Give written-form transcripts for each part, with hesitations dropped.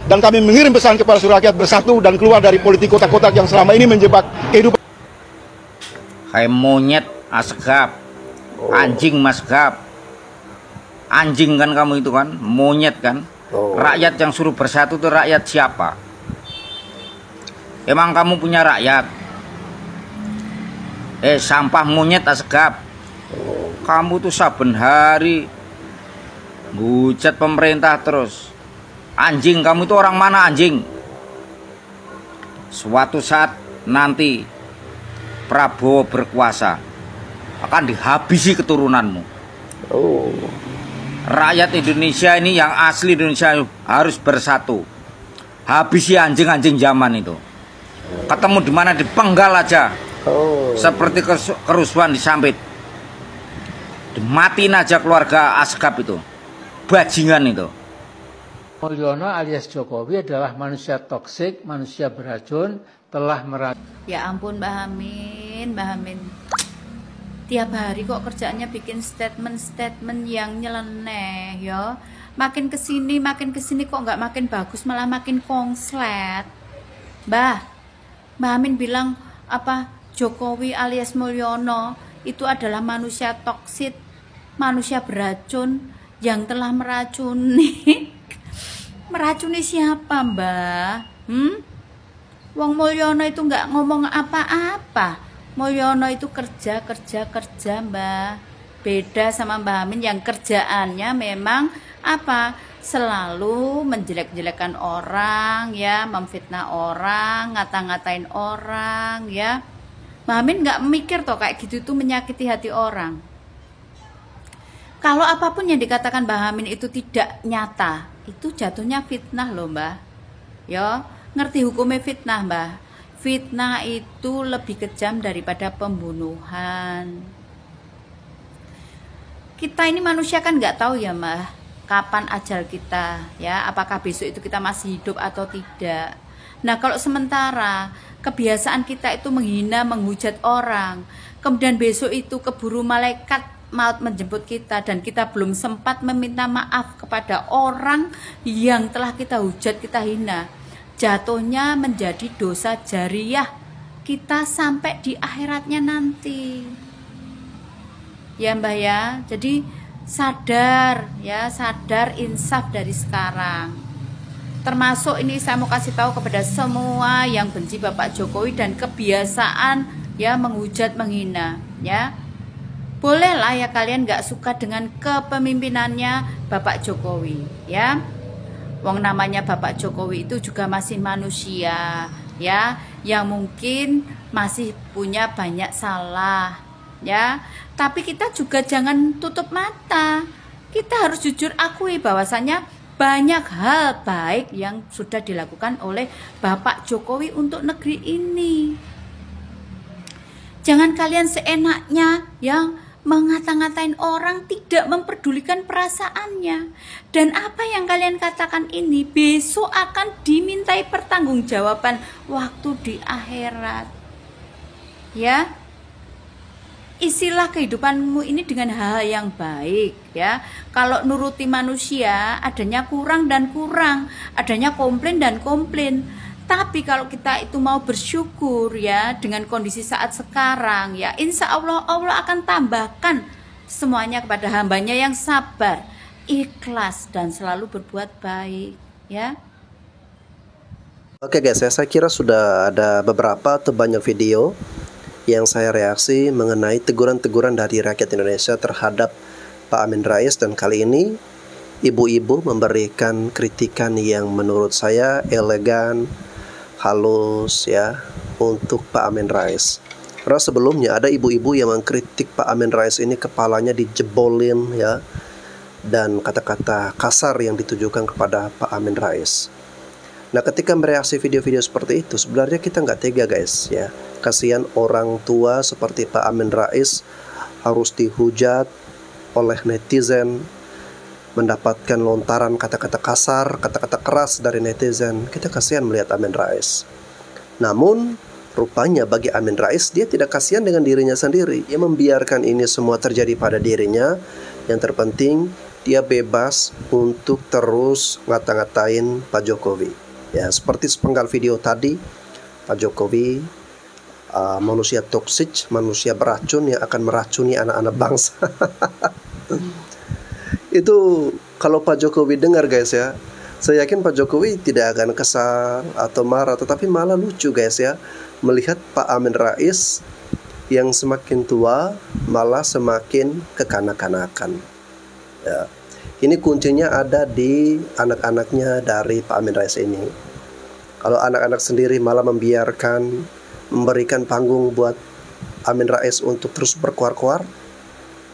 Dan kami mengirim pesan kepada seluruh rakyat bersatu dan keluar dari politik kotak-kotak yang selama ini menjebak kehidupan. Kayak monyet Asgap, anjing Masgap, anjing kan kamu itu kan, monyet kan. Rakyat yang suruh bersatu itu rakyat siapa? Emang kamu punya rakyat? Sampah monyet Asgap, kamu tuh saben hari hujat pemerintah terus. Anjing, kamu itu orang mana anjing? Suatu saat nanti Prabowo berkuasa, akan dihabisi keturunanmu. Rakyat Indonesia ini yang asli Indonesia harus bersatu. Habisi anjing-anjing zaman itu. Ketemu di mana, dipenggal aja. Seperti kerusuhan di Sampit. Dimatiin aja keluarga Asgap itu. Bajingan itu. Mulyono alias Jokowi adalah manusia toksik, manusia beracun, telah meracun. Ya ampun Mbah Amin, Mbah Amin. Tiap hari kok kerjaannya bikin statement-statement yang nyeleneh ya. Makin kesini kok nggak makin bagus, malah makin konslet. Mbah Amin bilang apa, Jokowi alias Mulyono itu adalah manusia toksik, manusia beracun yang telah meracuni. Meracuni siapa Mbah? Wong Mulyono itu nggak ngomong apa-apa. Mulyono itu kerja Mbah. Beda sama Mbah Amin yang kerjaannya memang apa? Selalu menjelek-jelekan orang ya, memfitnah orang, ngata-ngatain orang ya. Mbah Amin nggak mikir toh kayak gitu tuh menyakiti hati orang. Kalau apapun yang dikatakan Mbah Amin itu tidak nyata, itu jatuhnya fitnah loh Mbah. Ya, ngerti hukumnya fitnah Mbah? Fitnah itu lebih kejam daripada pembunuhan. Kita ini manusia kan nggak tahu ya Mbah, kapan ajal kita ya, apakah besok itu kita masih hidup atau tidak. Nah kalau sementara kebiasaan kita itu menghina, menghujat orang, kemudian besok itu keburu malaikat maut menjemput kita dan kita belum sempat meminta maaf kepada orang yang telah kita hujat, kita hina, jatuhnya menjadi dosa jariyah kita sampai di akhiratnya nanti ya Mbah ya. Jadi sadar ya, sadar, insaf dari sekarang. Termasuk ini saya mau kasih tahu kepada semua yang benci Bapak Jokowi dan kebiasaan ya menghujat, menghina ya. Bolehlah ya kalian nggak suka dengan kepemimpinannya Bapak Jokowi ya. Wong namanya Bapak Jokowi itu juga masih manusia ya, yang mungkin masih punya banyak salah ya. Tapi kita juga jangan tutup mata. Kita harus jujur akui bahwasanya banyak hal baik yang sudah dilakukan oleh Bapak Jokowi untuk negeri ini. Jangan kalian seenaknya ya mengata-ngatain orang, tidak memperdulikan perasaannya. Dan apa yang kalian katakan ini besok akan dimintai pertanggungjawaban waktu di akhirat. Ya. Isilah kehidupanmu ini dengan hal yang baik ya. Kalau nuruti manusia adanya kurang dan kurang, adanya komplain dan komplain. Tapi kalau kita itu mau bersyukur ya dengan kondisi saat sekarang ya, insya Allah Allah akan tambahkan semuanya kepada hambanya yang sabar, ikhlas dan selalu berbuat baik ya. Oke guys, saya kira sudah ada beberapa atau banyak video yang saya reaksi mengenai teguran-teguran dari rakyat Indonesia terhadap Pak Amin Rais, dan kali ini ibu-ibu memberikan kritikan yang menurut saya elegan, halus ya untuk Pak Amin Rais. Karena sebelumnya ada ibu-ibu yang mengkritik Pak Amin Rais ini kepalanya dijebolin ya, dan kata-kata kasar yang ditujukan kepada Pak Amin Rais. Nah ketika mereaksi video-video seperti itu sebenarnya kita nggak tega guys ya. Kasihan orang tua seperti Pak Amin Rais harus dihujat oleh netizen, mendapatkan lontaran kata-kata kasar, kata-kata keras dari netizen. Kita kasihan melihat Amin Rais. Namun rupanya bagi Amin Rais, dia tidak kasihan dengan dirinya sendiri. Ia membiarkan ini semua terjadi pada dirinya. Yang terpenting dia bebas untuk terus ngata-ngatain Pak Jokowi. Ya, seperti sepenggal video tadi, Pak Jokowi manusia toksik, manusia beracun yang akan meracuni anak-anak bangsa. Itu kalau Pak Jokowi dengar guys ya, saya yakin Pak Jokowi tidak akan kesal atau marah, tetapi malah lucu guys ya, melihat Pak Amin Rais yang semakin tua malah semakin kekanak-kanakan. Ya. Ini kuncinya ada di anak-anaknya dari Pak Amin Rais ini. Kalau anak-anak sendiri malah membiarkan, memberikan panggung buat Amin Rais untuk terus berkuar-kuar,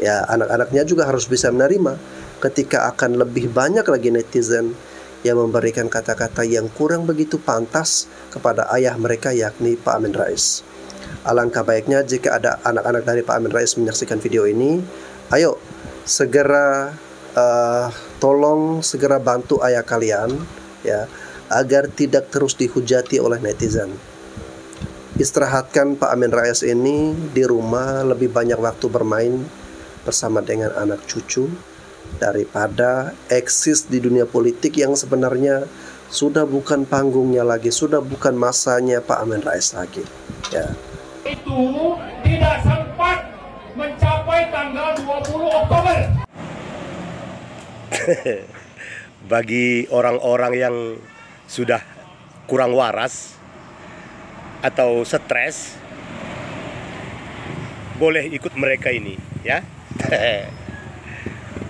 ya anak-anaknya juga harus bisa menerima ketika akan lebih banyak lagi netizen yang memberikan kata-kata yang kurang begitu pantas kepada ayah mereka, yakni Pak Amin Rais. Alangkah baiknya jika ada anak-anak dari Pak Amin Rais menyaksikan video ini, ayo segera tolong segera bantu ayah kalian ya, agar tidak terus dihujati oleh netizen. Istirahatkan Pak Amin Rais ini di rumah, lebih banyak waktu bermain bersama dengan anak cucu daripada eksis di dunia politik yang sebenarnya sudah bukan panggungnya lagi, sudah bukan masanya Pak Amin Rais lagi. Ya. Itu tidak sempat mencapai tanggal 20 Oktober. Bagi orang-orang yang sudah kurang waras atau stres, boleh ikut mereka ini ya.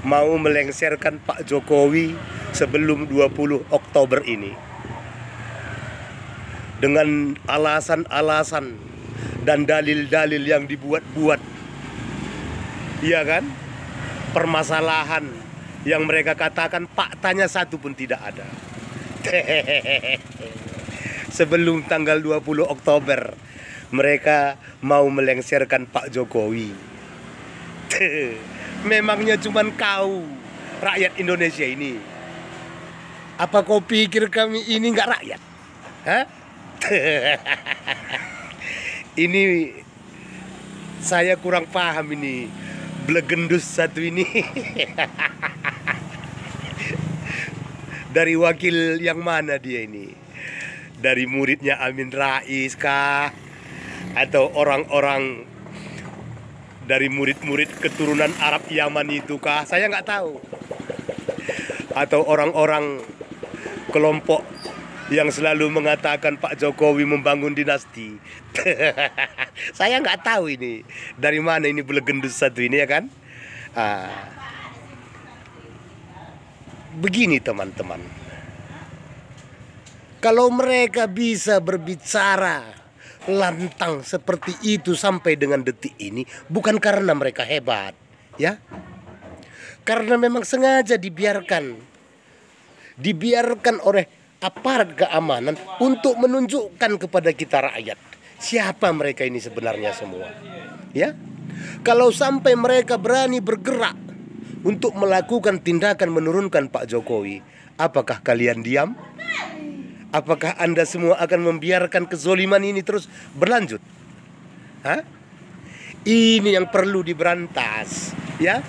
Mau melengsarkan Pak Jokowi sebelum 20 Oktober ini dengan alasan-alasan dan dalil-dalil yang dibuat-buat, iya kan? Permasalahan yang mereka katakan faktanya satu pun tidak ada. Sebelum tanggal 20 Oktober mereka mau melengsarkan Pak Jokowi. Memangnya cuman kau rakyat Indonesia ini? Apa kau pikir kami ini nggak rakyat? Hah? Ini saya kurang paham ini blegendus satu ini. Dari wakil yang mana dia ini? Dari muridnya Amin Rais kah? Atau orang-orang dari murid-murid keturunan Arab Yaman itu kah? Saya nggak tahu. Atau orang-orang kelompok yang selalu mengatakan Pak Jokowi membangun dinasti. Saya nggak tahu ini dari mana ini blegendus satu ini ya kan. Begini teman-teman, kalau mereka bisa berbicara lantang seperti itu sampai dengan detik ini, bukan karena mereka hebat ya, karena memang sengaja dibiarkan oleh aparat keamanan untuk menunjukkan kepada kita rakyat siapa mereka ini sebenarnya semua. Ya, kalau sampai mereka berani bergerak untuk melakukan tindakan menurunkan Pak Jokowi, apakah kalian diam? Apakah Anda semua akan membiarkan kezoliman ini terus berlanjut? Hah? Ini yang perlu diberantas, ya.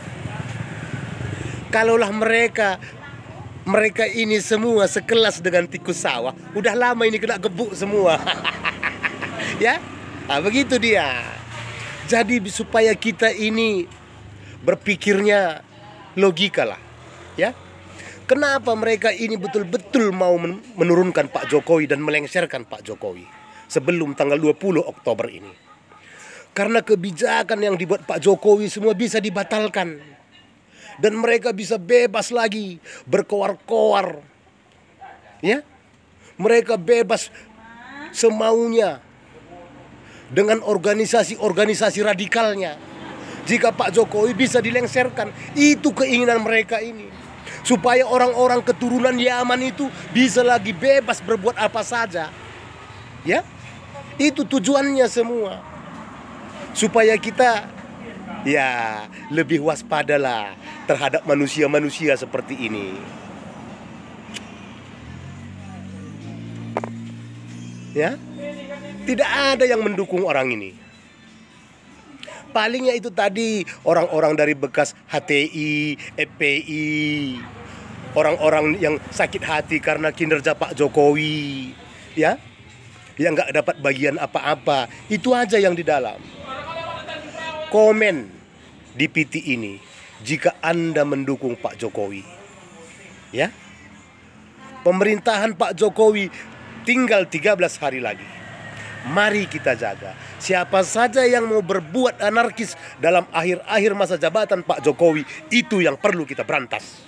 Kalaulah mereka ini semua sekelas dengan tikus sawah, udah lama ini kena gebuk semua. Ya, begitu dia. Jadi supaya kita ini berpikirnya logika lah, ya. Kenapa mereka ini betul-betul mau menurunkan Pak Jokowi dan melengsarkan Pak Jokowi sebelum tanggal 20 Oktober ini? Karena kebijakan yang dibuat Pak Jokowi semua bisa dibatalkan. Dan mereka bisa bebas lagi berkoar-koar. Ya? Mereka bebas semaunya dengan organisasi-organisasi radikalnya. Jika Pak Jokowi bisa dilengsarkan, itu keinginan mereka ini. Supaya orang-orang keturunan Yaman itu bisa lagi bebas berbuat apa saja. Ya? Itu tujuannya semua. Supaya kita ya lebih waspadalah terhadap manusia-manusia seperti ini. Ya? Tidak ada yang mendukung orang ini. palingnya itu tadi orang-orang dari bekas HTI, FPI, orang-orang yang sakit hati karena kinerja Pak Jokowi, ya, yang nggak dapat bagian apa-apa. Itu aja yang di dalam. Komen di PT ini jika Anda mendukung Pak Jokowi, ya. Pemerintahan Pak Jokowi tinggal 13 hari lagi. Mari kita jaga. Siapa saja yang mau berbuat anarkis dalam akhir-akhir masa jabatan Pak Jokowi, itu yang perlu kita berantas.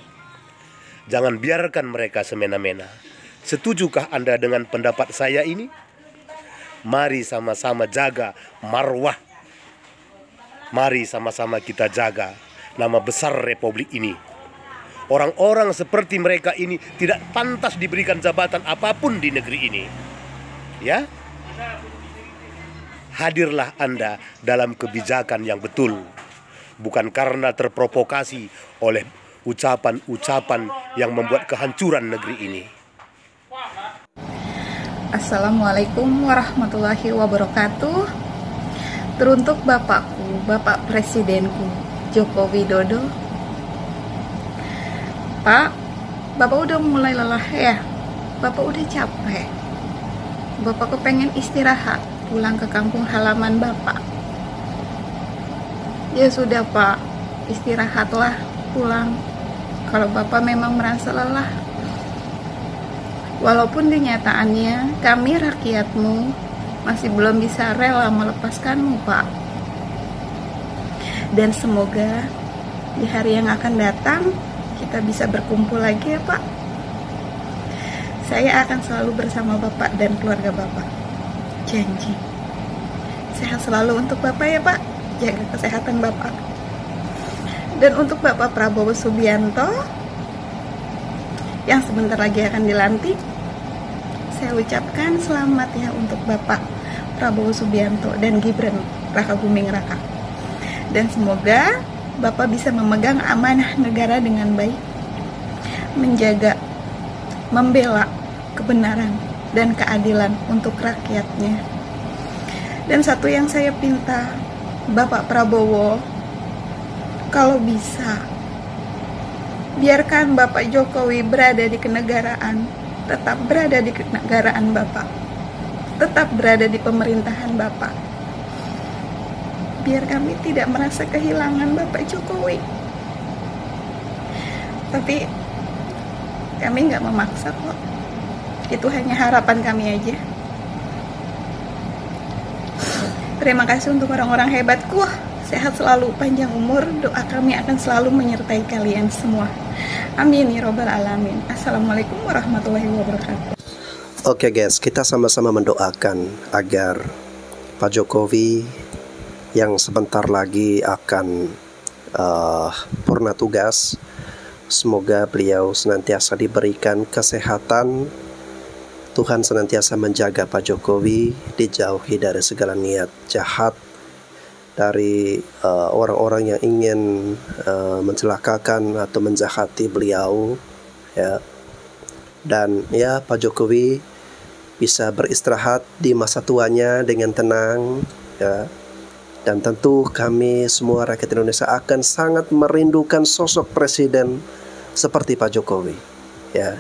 Jangan biarkan mereka semena-mena. Setujukah Anda dengan pendapat saya ini? Mari sama-sama jaga marwah. Mari sama-sama kita jaga nama besar Republik ini. Orang-orang seperti mereka ini tidak pantas diberikan jabatan apapun di negeri ini. Ya? Hadirlah Anda dalam kebijakan yang betul, bukan karena terprovokasi oleh ucapan-ucapan yang membuat kehancuran negeri ini. Assalamualaikum warahmatullahi wabarakatuh. Teruntuk Bapakku, Bapak Presidenku Joko Widodo. Pak, Bapak udah mulai lelah ya? Bapak udah capek. Bapak kepengen istirahat, pulang ke kampung halaman Bapak. Ya sudah Pak, istirahatlah, pulang. Kalau Bapak memang merasa lelah. Walaupun kenyataannya kami rakyatmu masih belum bisa rela melepaskanmu Pak. Dan semoga di hari yang akan datang kita bisa berkumpul lagi ya Pak. Saya akan selalu bersama Bapak dan keluarga Bapak. Janji. Sehat selalu untuk Bapak ya Pak. Jaga kesehatan Bapak. Dan untuk Bapak Prabowo Subianto yang sebentar lagi akan dilantik, saya ucapkan selamat ya untuk Bapak Prabowo Subianto dan Gibran Raka Buming Raka. Dan semoga Bapak bisa memegang amanah negara dengan baik, menjaga, membela kebenaran dan keadilan untuk rakyatnya. Dan satu yang saya pinta, Bapak Prabowo, kalau bisa, biarkan Bapak Jokowi berada di kenegaraan, tetap berada di kenegaraan Bapak, tetap berada di pemerintahan Bapak. Biar kami tidak merasa kehilangan Bapak Jokowi. Tapi kami nggak memaksa kok. Itu hanya harapan kami aja. Terima kasih untuk orang-orang hebatku. Sehat selalu, panjang umur. Doa kami akan selalu menyertai kalian semua. Amin ya robbal alamin. Assalamualaikum warahmatullahi wabarakatuh. Oke guys, kita sama-sama mendoakan agar Pak Jokowi yang sebentar lagi akan purna tugas, semoga beliau senantiasa diberikan kesehatan. Tuhan senantiasa menjaga Pak Jokowi, dijauhi dari segala niat jahat, dari orang-orang yang ingin mencelakakan atau menjahati beliau, ya. Dan ya, Pak Jokowi bisa beristirahat di masa tuanya dengan tenang, ya. Dan tentu kami semua rakyat Indonesia akan sangat merindukan sosok presiden seperti Pak Jokowi, ya.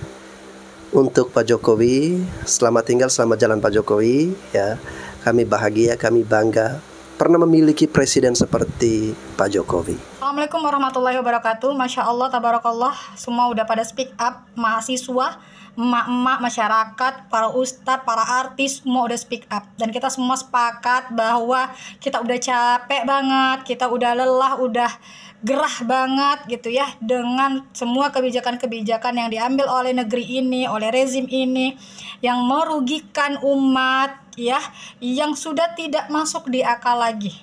Untuk Pak Jokowi, selamat tinggal, selamat jalan Pak Jokowi, ya. Kami bahagia, kami bangga pernah memiliki presiden seperti Pak Jokowi. Assalamualaikum warahmatullahi wabarakatuh. Masya Allah, tabarakallah. Semua udah pada speak up. Mahasiswa, emak-emak, masyarakat, para ustadz, para artis, semua udah speak up. Dan kita semua sepakat bahwa kita udah capek banget, kita udah lelah, udah gerah banget gitu ya, dengan semua kebijakan-kebijakan yang diambil oleh negeri ini, oleh rezim ini, yang merugikan umat, ya, yang sudah tidak masuk di akal lagi,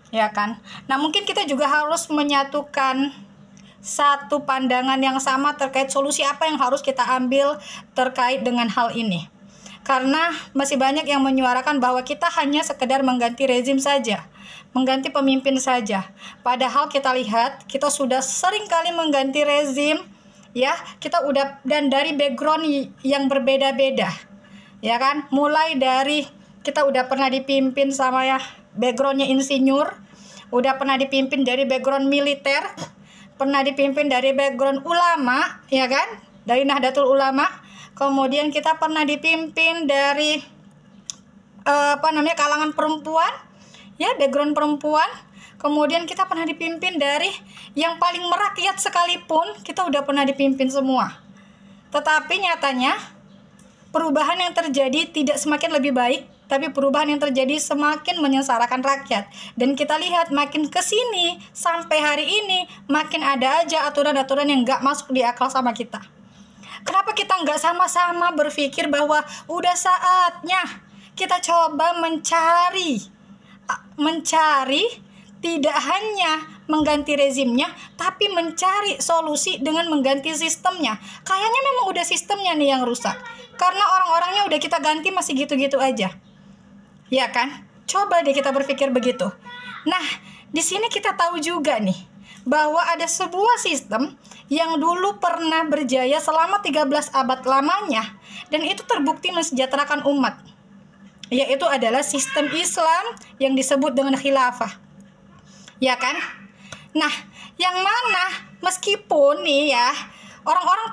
ya kan. Nah, mungkin kita juga harus menyatukan satu pandangan yang sama terkait solusi apa yang harus kita ambil terkait dengan hal ini. Karena masih banyak yang menyuarakan bahwa kita hanya sekedar mengganti rezim saja, mengganti pemimpin saja. Padahal kita lihat, kita sudah sering kali mengganti rezim, ya, kita udah, dan dari background yang berbeda-beda, ya kan. Mulai dari kita udah pernah dipimpin sama ya backgroundnya insinyur, udah pernah dipimpin dari background militer, pernah dipimpin dari background ulama, ya kan, dari Nahdlatul Ulama. Kemudian kita pernah dipimpin dari kalangan perempuan, ya, background perempuan. Kemudian kita pernah dipimpin dari yang paling merakyat sekalipun, kita udah pernah dipimpin semua. Tetapi nyatanya perubahan yang terjadi tidak semakin lebih baik, tapi perubahan yang terjadi semakin menyengsarakan rakyat. Dan kita lihat makin kesini sampai hari ini makin ada aja aturan-aturan yang nggak masuk di akal sama kita. Kenapa kita nggak sama-sama berpikir bahwa udah saatnya kita coba mencari tidak hanya mengganti rezimnya, tapi mencari solusi dengan mengganti sistemnya. Kayaknya memang udah sistemnya nih yang rusak, karena orang-orangnya udah kita ganti masih gitu-gitu aja, ya kan? Coba deh kita berpikir begitu. Nah, di sini kita tahu juga nih bahwa ada sebuah sistem yang dulu pernah berjaya selama 13 abad lamanya, dan itu terbukti mensejahterakan umat, yaitu adalah sistem Islam yang disebut dengan khilafah, ya kan? Nah, yang mana meskipun nih ya orang-orang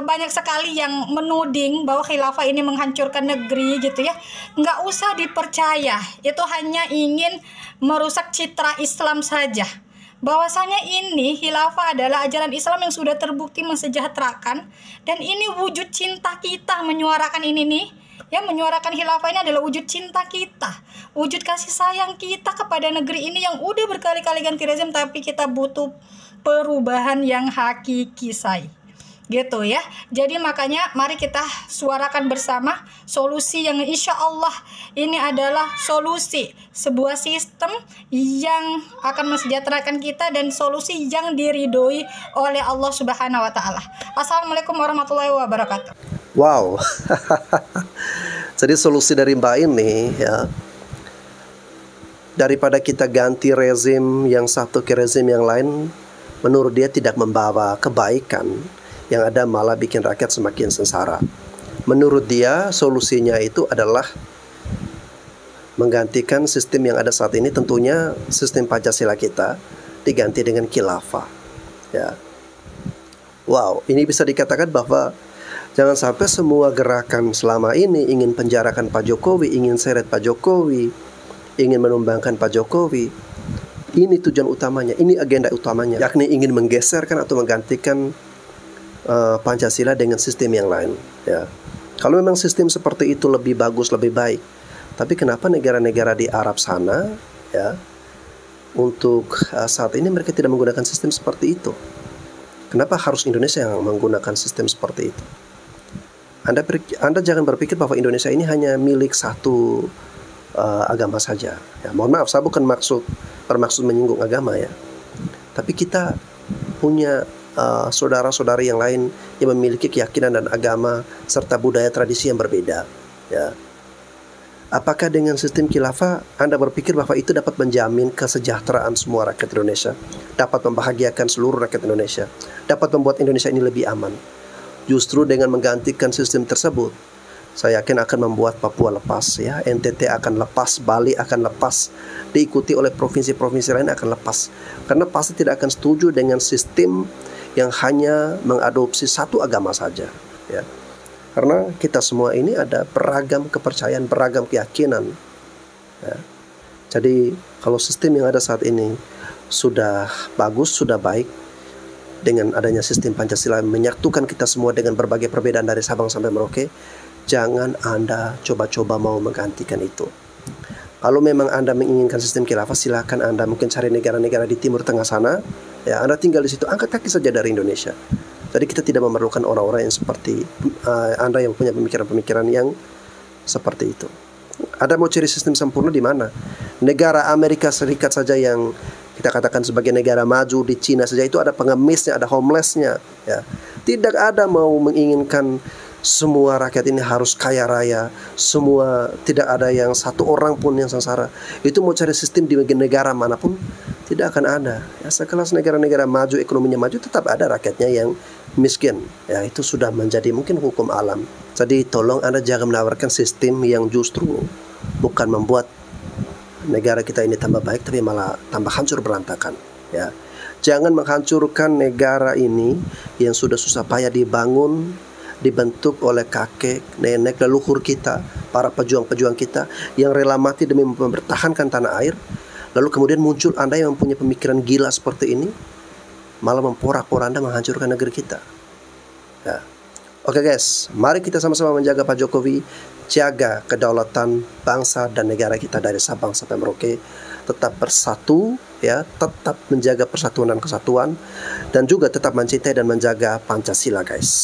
banyak sekali yang menuding bahwa khilafah ini menghancurkan negeri gitu ya, nggak usah dipercaya, itu hanya ingin merusak citra Islam saja. Bahwasanya ini khilafah adalah ajaran Islam yang sudah terbukti mensejahterakan, dan ini wujud cinta kita menyuarakan ini nih. Ya, menyuarakan khilafah ini adalah wujud cinta kita, wujud kasih sayang kita kepada negeri ini yang udah berkali-kali ganti rezim, tapi kita butuh perubahan yang hakiki, say. Gitu ya. Jadi makanya mari kita suarakan bersama solusi yang insya Allah ini adalah solusi sebuah sistem yang akan mensejahterakan kita dan solusi yang diridhoi oleh Allah Subhanahu wa taala. Assalamualaikum warahmatullahi wabarakatuh. Wow. Jadi solusi dari Mbak ini ya, daripada kita ganti rezim yang satu ke rezim yang lain, menurut dia tidak membawa kebaikan, yang ada malah bikin rakyat semakin sengsara. Menurut dia solusinya itu adalah menggantikan sistem yang ada saat ini, tentunya sistem Pancasila kita diganti dengan khilafah. Ya. Wow, ini bisa dikatakan bahwa jangan sampai semua gerakan selama ini ingin penjarakan Pak Jokowi, ingin seret Pak Jokowi, ingin menumbangkan Pak Jokowi. Ini tujuan utamanya, ini agenda utamanya, yakni ingin menggeserkan atau menggantikan Pancasila dengan sistem yang lain. Ya. Kalau memang sistem seperti itu lebih bagus, lebih baik, tapi kenapa negara-negara di Arab sana, ya, untuk saat ini mereka tidak menggunakan sistem seperti itu? Kenapa harus Indonesia yang menggunakan sistem seperti itu? Anda jangan berpikir bahwa Indonesia ini hanya milik satu agama saja. Ya, mohon maaf, saya bukan bermaksud menyinggung agama ya. Tapi kita punya saudara-saudari yang lain yang memiliki keyakinan dan agama serta budaya tradisi yang berbeda. Ya. Apakah dengan sistem khilafah Anda berpikir bahwa itu dapat menjamin kesejahteraan semua rakyat Indonesia, dapat membahagiakan seluruh rakyat Indonesia, dapat membuat Indonesia ini lebih aman? Justru dengan menggantikan sistem tersebut, saya yakin akan membuat Papua lepas, ya, NTT akan lepas, Bali akan lepas, diikuti oleh provinsi-provinsi lain akan lepas. Karena pasti tidak akan setuju dengan sistem yang hanya mengadopsi satu agama saja, ya. Karena kita semua ini ada beragam kepercayaan, beragam keyakinan, ya. Jadi kalau sistem yang ada saat ini sudah bagus, sudah baik, dengan adanya sistem Pancasila menyatukan kita semua dengan berbagai perbedaan dari Sabang sampai Merauke, jangan Anda coba-coba mau menggantikan itu. Kalau memang Anda menginginkan sistem khilafah, silakan Anda mungkin cari negara-negara di Timur Tengah sana, ya, Anda tinggal di situ, angkat kaki saja dari Indonesia. Jadi kita tidak memerlukan orang-orang yang seperti Anda yang punya pemikiran-pemikiran yang seperti itu. Anda mau cari sistem sempurna di mana? Negara Amerika Serikat saja yang kita katakan sebagai negara maju, di Cina saja itu ada pengemisnya, ada homelessnya, ya. Tidak ada mau menginginkan semua rakyat ini harus kaya raya, semua, tidak ada yang satu orang pun yang sengsara. Itu mau cari sistem di negara manapun tidak akan ada. Ya, sekelas negara-negara maju, ekonominya maju, tetap ada rakyatnya yang miskin. Ya, itu sudah menjadi mungkin hukum alam. Jadi tolong Anda jangan menawarkan sistem yang justru bukan membuat negara kita ini tambah baik, tapi malah tambah hancur berantakan. Ya, jangan menghancurkan negara ini yang sudah susah payah dibangun, dibentuk oleh kakek, nenek, leluhur kita, para pejuang-pejuang kita yang rela mati demi mempertahankan tanah air. Lalu kemudian muncul Anda yang mempunyai pemikiran gila seperti ini, malah memporak-poranda menghancurkan negeri kita. Ya. Oke guys, mari kita sama-sama menjaga Pak Jokowi, jaga kedaulatan bangsa dan negara kita dari Sabang sampai Merauke, tetap bersatu, ya, tetap menjaga persatuan dan kesatuan, dan juga tetap mencintai dan menjaga Pancasila guys.